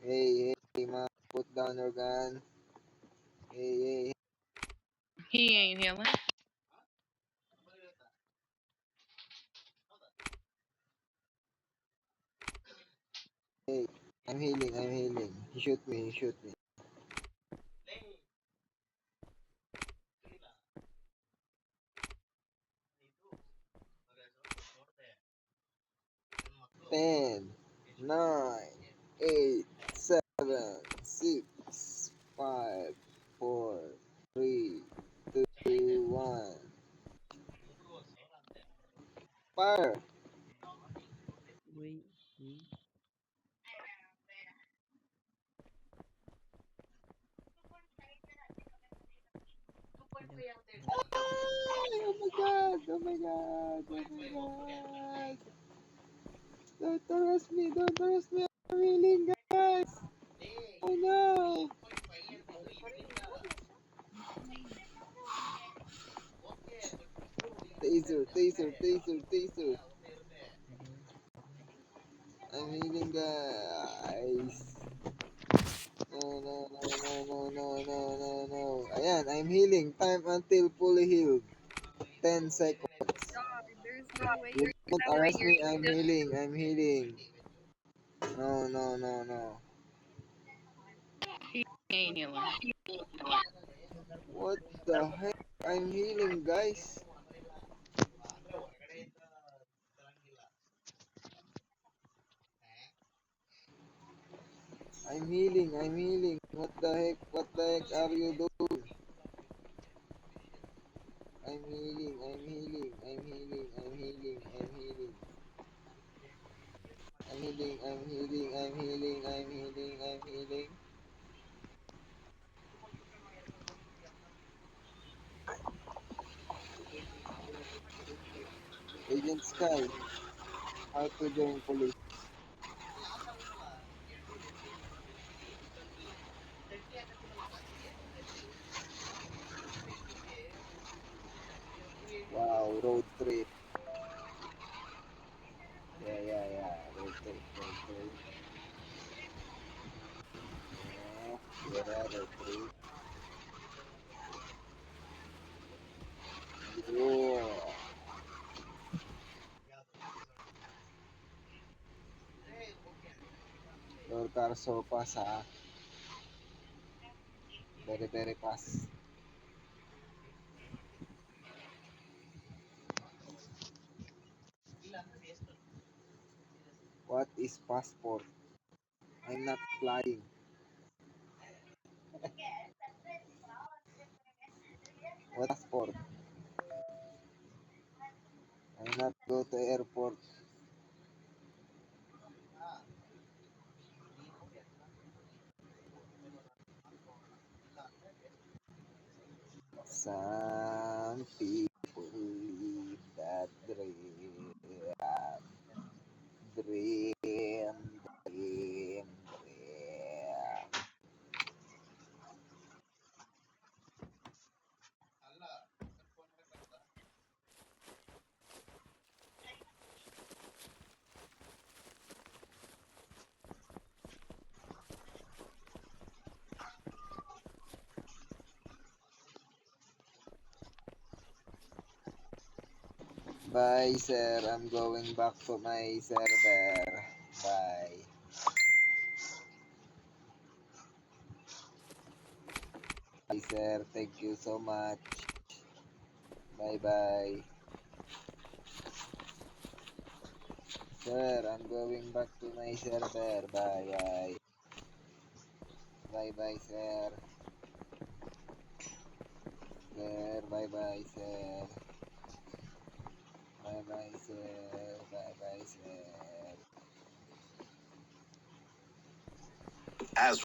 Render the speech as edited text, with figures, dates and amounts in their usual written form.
Hey, man, put down your gun. Hey, He ain't healing. hey. I'm healing. He shoot me. 10, 9, 8, 7, 6, 5, 4, 3, 2, 1. Fire! Uy, uy. Hello. Oh my god! Oh my god! Oh my god! Don't arrest me! Don't arrest me! I'm healing, guys! Oh no! Taser! Hello. I'm healing, guys! No. Ayan, I'm healing. Time until fully healed. 10 seconds. There's no way You you're don't arrest me, I'm healing. No. he ain't healing. What the heck? I'm healing, guys. I'm healing. What the heck are you doing? I'm healing. Agent Sky, how to join police. Wow, road trip. Yeah. Road trip. Road trip. Yo. Your car so fast, ha? Very fast. What is passport? I'm not flying. What passport? I'm not go to airport. Some people live that dream. Bye, sir. I'm going back to my server. Bye. Bye, sir. Thank you so much. Bye. Sir, I'm going back to my server. Bye. Bye, sir. Sir, bye, sir. Bye, sir. Bye, sir. As